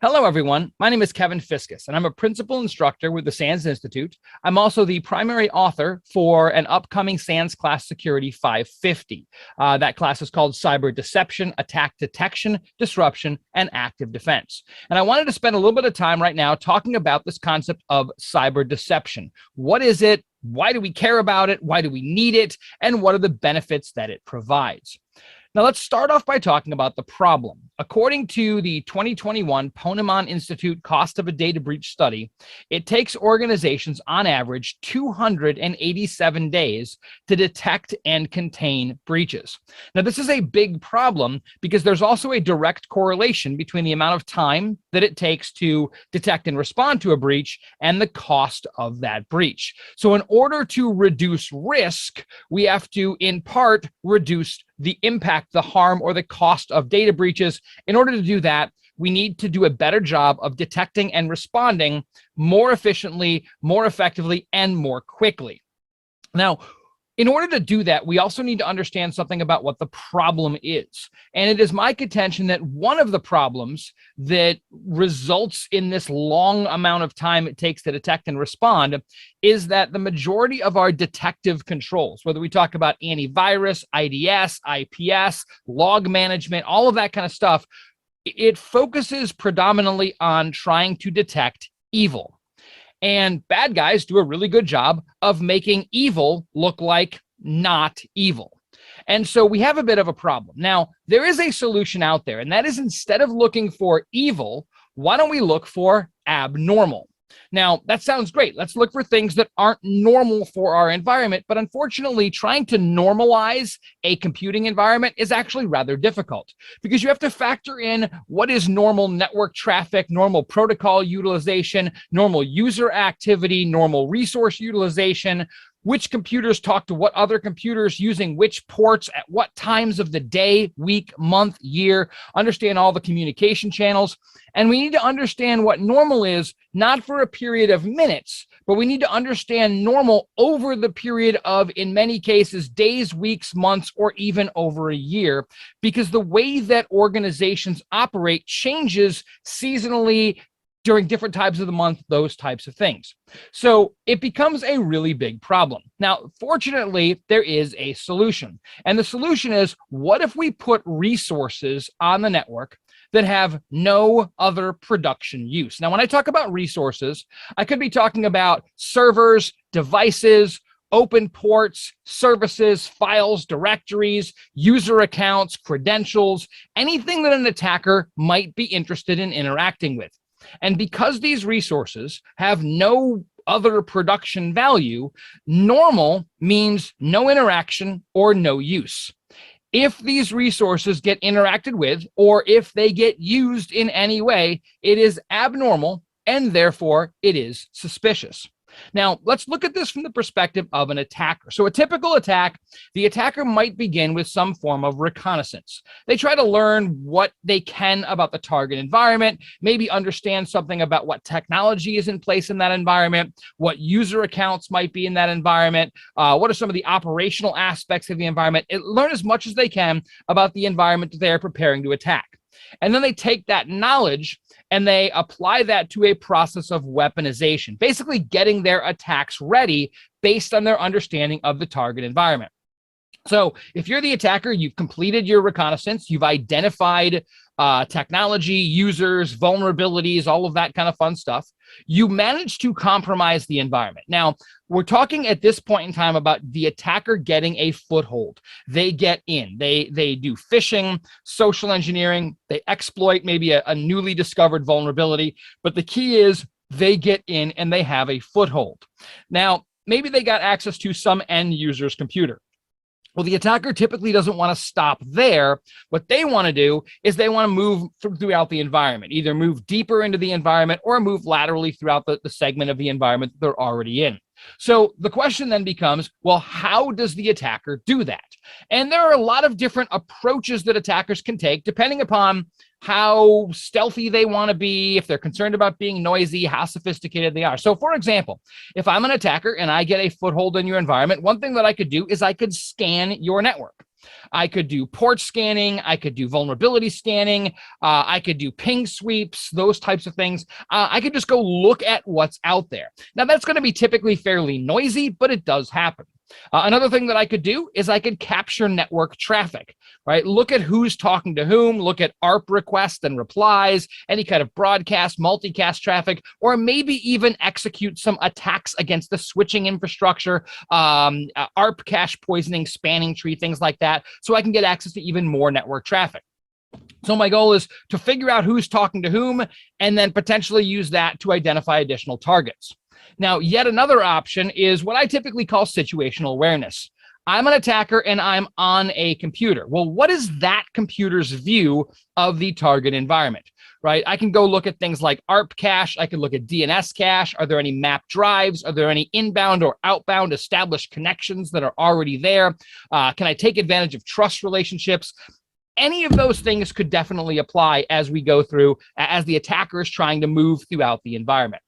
Hello, everyone. My name is Kevin Fiskus, and I'm a principal instructor with the SANS Institute. I'm also the primary author for an upcoming SANS class Security 550. That class is called Cyber Deception, Attack Detection, Disruption, and Active Defense. And I wanted to spend a little bit of time right now talking about this concept of cyber deception. What is it? Why do we care about it? Why do we need it? And what are the benefits that it provides? Now, let's start off by talking about the problem. According to the 2021 Ponemon Institute Cost of a Data Breach study, it takes organizations on average 287 days to detect and contain breaches. Now, this is a big problem because there's also a direct correlation between the amount of time that it takes to detect and respond to a breach and the cost of that breach. So in order to reduce risk, we have to, in part, reduce the impact, the harm, or the cost of data breaches. In order to do that, we need to do a better job of detecting and responding more efficiently, more effectively, and more quickly. Now, in order to do that, we also need to understand something about what the problem is. And it is my contention that one of the problems that results in this long amount of time it takes to detect and respond is that the majority of our detective controls, whether we talk about antivirus, IDS, IPS, log management, all of that kind of stuff, it focuses predominantly on trying to detect evil. And bad guys do a really good job of making evil look like not evil. And so we have a bit of a problem. Now, there is a solution out there, and that is instead of looking for evil, why don't we look for abnormal? Now, that sounds great. Let's look for things that aren't normal for our environment. But unfortunately, trying to normalize a computing environment is actually rather difficult because you have to factor in what is normal network traffic, normal protocol utilization, normal user activity, normal resource utilization, which computers talk to what other computers using which ports at what times of the day, week, month, year, understand all the communication channels. And we need to understand what normal is, not for a period of minutes, but we need to understand normal over the period of, in many cases, days, weeks, months, or even over a year, because the way that organizations operate changes seasonally, during different times of the month, those types of things. So it becomes a really big problem. Now, fortunately, there is a solution. And the solution is, what if we put resources on the network that have no other production use? Now, when I talk about resources, I could be talking about servers, devices, open ports, services, files, directories, user accounts, credentials, anything that an attacker might be interested in interacting with. And because these resources have no other production value, normal means no interaction or no use. If these resources get interacted with, or if they get used in any way, it is abnormal, and therefore it is suspicious. Now, let's look at this from the perspective of an attacker. So a typical attack, the attacker might begin with some form of reconnaissance. They try to learn what they can about the target environment, maybe understand something about what technology is in place in that environment, what user accounts might be in that environment, what are some of the operational aspects of the environment, and learn as much as they can about the environment that they are preparing to attack. And then they take that knowledge and they apply that to a process of weaponization, basically getting their attacks ready based on their understanding of the target environment. So if you're the attacker, you've completed your reconnaissance, you've identified technology, users, vulnerabilities, all of that kind of fun stuff. You manage to compromise the environment. Now, we're talking at this point in time about the attacker getting a foothold. They get in. They do phishing, social engineering. They exploit maybe a newly discovered vulnerability. But the key is they get in and they have a foothold. Now, maybe they got access to some end user's computer. Well, the attacker typically doesn't want to stop there. What they want to do is they want to move throughout the environment, either move deeper into the environment or move laterally throughout the segment of the environment that they're already in. So the question then becomes, well, how does the attacker do that? And there are a lot of different approaches that attackers can take depending upon how stealthy they want to be, if they're concerned about being noisy, how sophisticated they are. So for example, if I'm an attacker and I get a foothold in your environment, one thing that I could do is I could scan your network. I could do port scanning. I could do vulnerability scanning. I could do ping sweeps, those types of things. I could just go look at what's out there. Now, that's going to be typically fairly noisy, but it does happen. Another thing that I could do is I could capture network traffic, right? Look at who's talking to whom, look at ARP requests and replies, any kind of broadcast, multicast traffic, or maybe even execute some attacks against the switching infrastructure, ARP cache poisoning, spanning tree, things like that, so I can get access to even more network traffic. So my goal is to figure out who's talking to whom and then potentially use that to identify additional targets. Now, yet another option is what I typically call situational awareness. I'm an attacker and I'm on a computer. Well, what is that computer's view of the target environment, right? I can go look at things like ARP cache. I can look at DNS cache. Are there any map drives? Are there any inbound or outbound established connections that are already there? Can I take advantage of trust relationships? Any of those things could definitely apply as we go through, as the attacker is trying to move throughout the environment.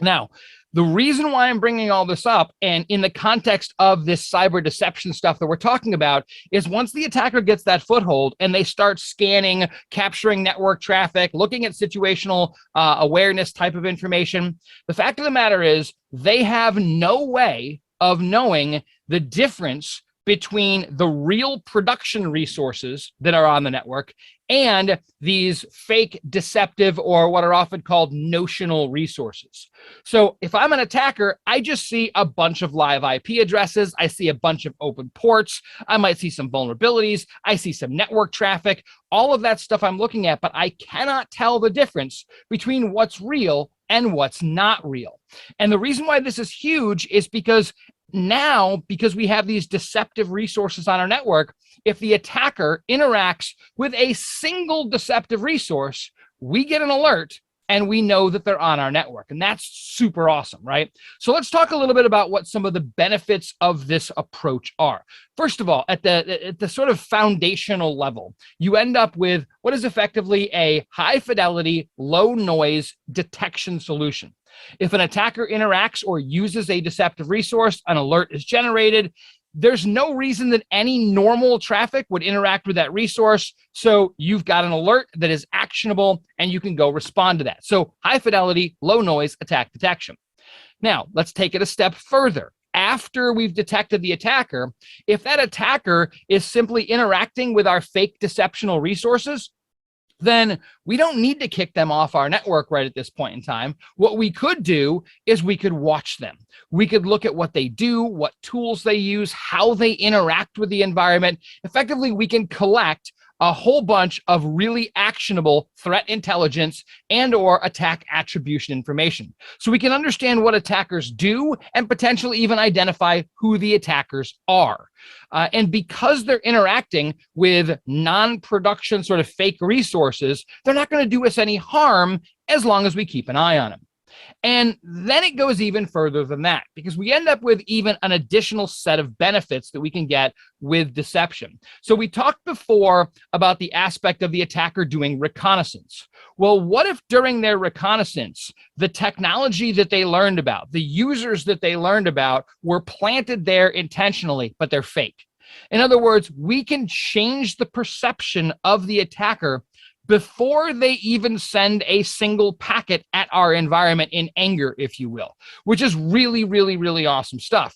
Now, the reason why I'm bringing all this up, and in the context of this cyber deception stuff that we're talking about, is once the attacker gets that foothold and they start scanning, capturing network traffic, looking at situational awareness type of information, the fact of the matter is they have no way of knowing the difference between the real production resources that are on the network and these fake, deceptive, or what are often called notional resources. So if I'm an attacker, I just see a bunch of live IP addresses. I see a bunch of open ports. I might see some vulnerabilities. I see some network traffic, all of that stuff I'm looking at, but I cannot tell the difference between what's real and what's not real. And the reason why this is huge is because now, because we have these deceptive resources on our network, if the attacker interacts with a single deceptive resource, we get an alert and we know that they're on our network. And that's super awesome, right? So let's talk a little bit about what some of the benefits of this approach are. First of all, at the sort of foundational level, you end up with what is effectively a high fidelity, low noise detection solution. If an attacker interacts or uses a deceptive resource, an alert is generated. There's no reason that any normal traffic would interact with that resource. So you've got an alert that is actionable and you can go respond to that. So high fidelity, low noise attack detection. Now, let's take it a step further. After we've detected the attacker, if that attacker is simply interacting with our fake deceptional resources, then we don't need to kick them off our network right at this point in time. What we could do is we could watch them. We could look at what they do, what tools they use, how they interact with the environment. Effectively, we can collect a whole bunch of really actionable threat intelligence and or attack attribution information. So we can understand what attackers do and potentially even identify who the attackers are. And because they're interacting with non-production sort of fake resources, they're not going to do us any harm as long as we keep an eye on them. And then it goes even further than that, because we end up with even an additional set of benefits that we can get with deception. So we talked before about the aspect of the attacker doing reconnaissance. Well, what if during their reconnaissance, the technology that they learned about, the users that they learned about were planted there intentionally, but they're fake? In other words, we can change the perception of the attacker before they even send a single packet at our environment in anger, if you will, which is really, really, really awesome stuff.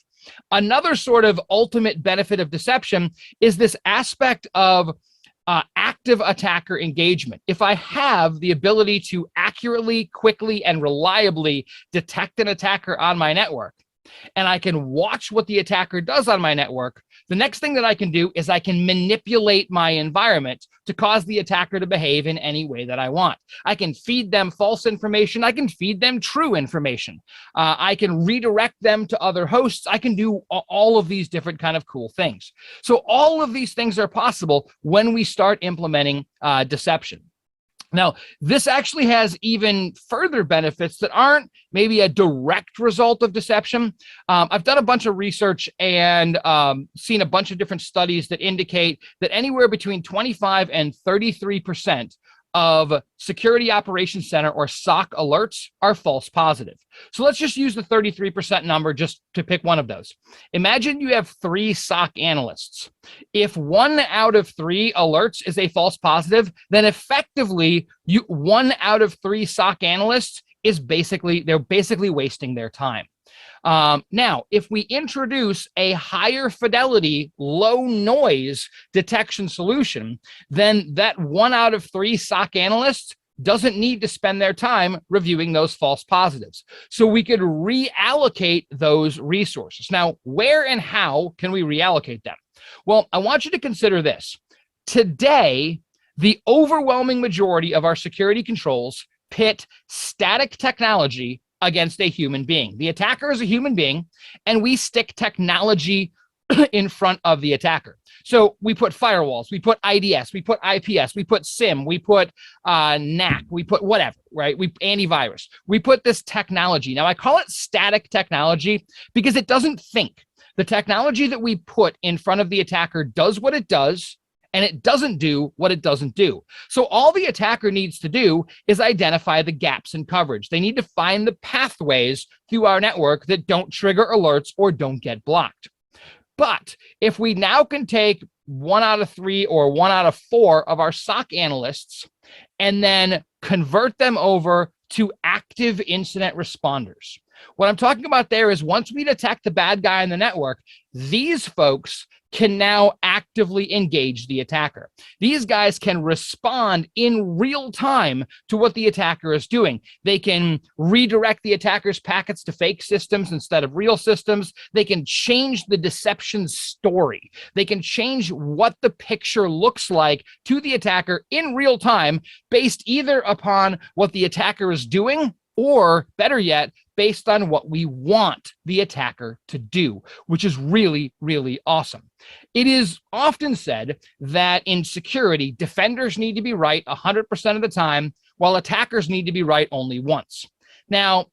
Another sort of ultimate benefit of deception is this aspect of active attacker engagement. If I have the ability to accurately, quickly, and reliably detect an attacker on my network, and I can watch what the attacker does on my network, the next thing that I can do is I can manipulate my environment to cause the attacker to behave in any way that I want. I can feed them false information. I can feed them true information. I can redirect them to other hosts. I can do all of these different kind of cool things. So all of these things are possible when we start implementing deception. Now, this actually has even further benefits that aren't maybe a direct result of deception. I've done a bunch of research and seen a bunch of different studies that indicate that anywhere between 25 and 33% of Security Operations Center or SOC alerts are false positive. So let's just use the 33% number just to pick one of those. Imagine you have 3 SOC analysts. If 1 out of 3 alerts is a false positive, then effectively 1 out of 3 SOC analysts is they're basically wasting their time. Now, if we introduce a higher fidelity, low noise detection solution, then that 1 out of 3 SOC analysts doesn't need to spend their time reviewing those false positives. So we could reallocate those resources. Now, where and how can we reallocate them? Well, I want you to consider this. Today, the overwhelming majority of our security controls pit static technology against a human being. The attacker is a human being, and we stick technology in front of the attacker. So we put firewalls, we put IDS, we put IPS, we put SIM, we put NAC, we put whatever, right? We antivirus. We put this technology. Now I call it static technology because it doesn't think. The technology that we put in front of the attacker does what it does, and it doesn't do what it doesn't do. So all the attacker needs to do is identify the gaps in coverage. They need to find the pathways through our network that don't trigger alerts or don't get blocked. But if we now can take 1 out of 3 or 1 out of 4 of our SOC analysts and then convert them over to active incident responders. What I'm talking about there is once we detect the bad guy in the network, these folks can now actively engage the attacker. These guys can respond in real time to what the attacker is doing. They can redirect the attacker's packets to fake systems instead of real systems. They can change the deception story. They can change what the picture looks like to the attacker in real time based either upon what the attacker is doing or, better yet, based on what we want the attacker to do, which is really, really awesome. It is often said that in security, defenders need to be right 100% of the time, while attackers need to be right only once. Now,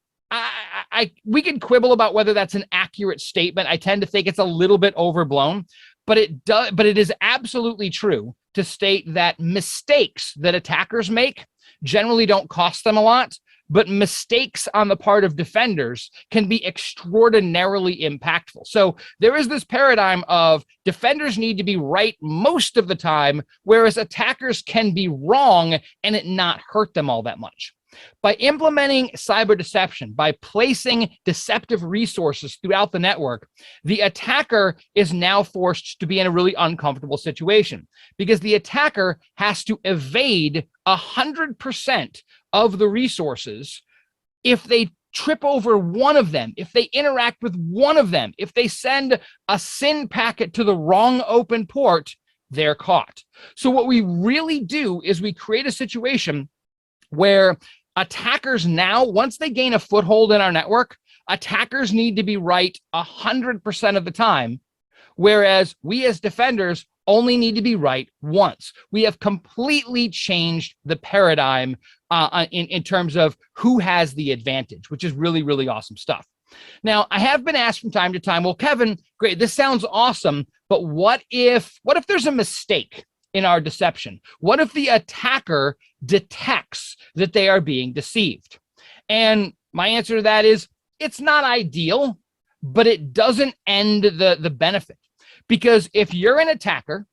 we can quibble about whether that's an accurate statement. I tend to think it's a little bit overblown, but it is absolutely true to state that mistakes that attackers make generally don't cost them a lot. But mistakes on the part of defenders can be extraordinarily impactful. So there is this paradigm of defenders need to be right most of the time, whereas attackers can be wrong and it not hurt them all that much. By implementing cyber deception, by placing deceptive resources throughout the network, the attacker is now forced to be in a really uncomfortable situation because the attacker has to evade 100% of the resources. If they trip over one of them, if they interact with one of them, if they send a SYN packet to the wrong open port, they're caught. So what we really do is we create a situation where attackers now, once they gain a foothold in our network, attackers need to be right 100% of the time, whereas we as defenders only need to be right once. We have completely changed the paradigm in terms of who has the advantage, which is really, really awesome stuff. Now, I have been asked from time to time, well, Kevin, great, this sounds awesome, but what if there's a mistake in our deception? What if the attacker detects that they are being deceived? And my answer to that is, it's not ideal, but it doesn't end the benefit. Because if you're an attacker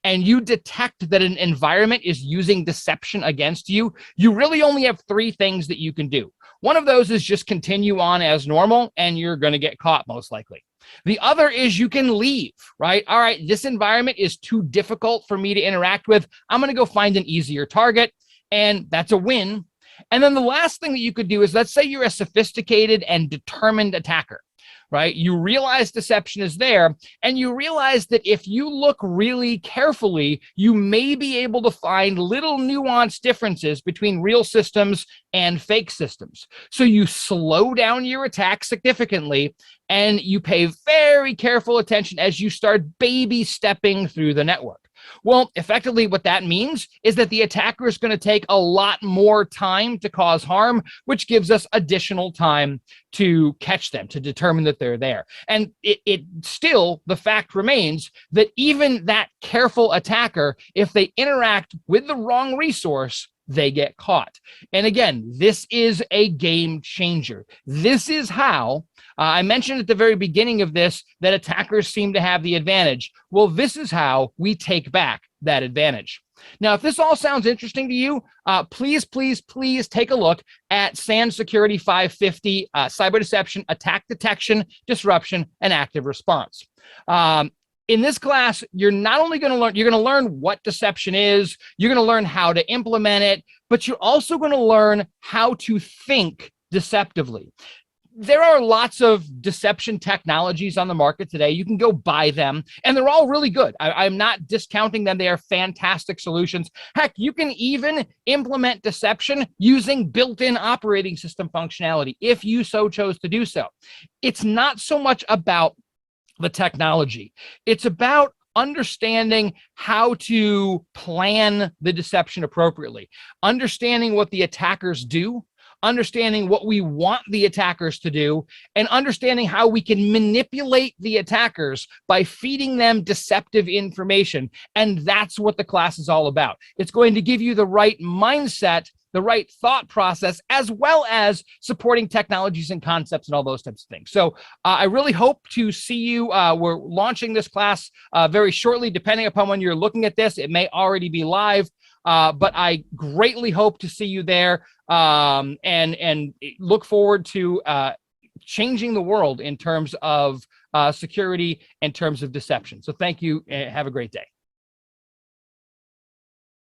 and you detect that an environment is using deception against you, you really only have 3 things that you can do. One of those is just continue on as normal, and you're going to get caught most likely. The other is you can leave, right? All right, this environment is too difficult for me to interact with. I'm going to go find an easier target, and that's a win. And then the last thing that you could do is, let's say you're a sophisticated and determined attacker, right? You realize deception is there, and you realize that if you look really carefully, you may be able to find little nuanced differences between real systems and fake systems. So you slow down your attack significantly, and you pay very careful attention as you start baby stepping through the network. Well, effectively what that means is that the attacker is going to take a lot more time to cause harm, which gives us additional time to catch them, to determine that they're there. And it still, the fact remains that even that careful attacker, if they interact with the wrong resource, they get caught. And again, this is a game changer. This is how I mentioned at the very beginning of this that attackers seem to have the advantage. Well, this is how we take back that advantage. Now, if this all sounds interesting to you, please take a look at SANS Security 550, Cyber Deception, Attack Detection, Disruption, and Active Response. In this class, you're not only going to learn, you're going to learn what deception is, you're going to learn how to implement it, but you're also going to learn how to think deceptively. There are lots of deception technologies on the market today. You can go buy them, and they're all really good. I'm not discounting them. They are fantastic solutions. Heck, you can even implement deception using built-in operating system functionality if you so chose to do so. It's not so much about the technology. It's about understanding how to plan the deception appropriately, understanding what the attackers do, understanding what we want the attackers to do, and understanding how we can manipulate the attackers by feeding them deceptive information. And that's what the class is all about. It's going to give you the right mindset, the right thought process, as well as supporting technologies and concepts and all those types of things. So I really hope to see you. We're launching this class very shortly, depending upon when you're looking at this. It may already be live. But I greatly hope to see you there, and look forward to changing the world in terms of security, in terms of deception. So thank you. Have a great day.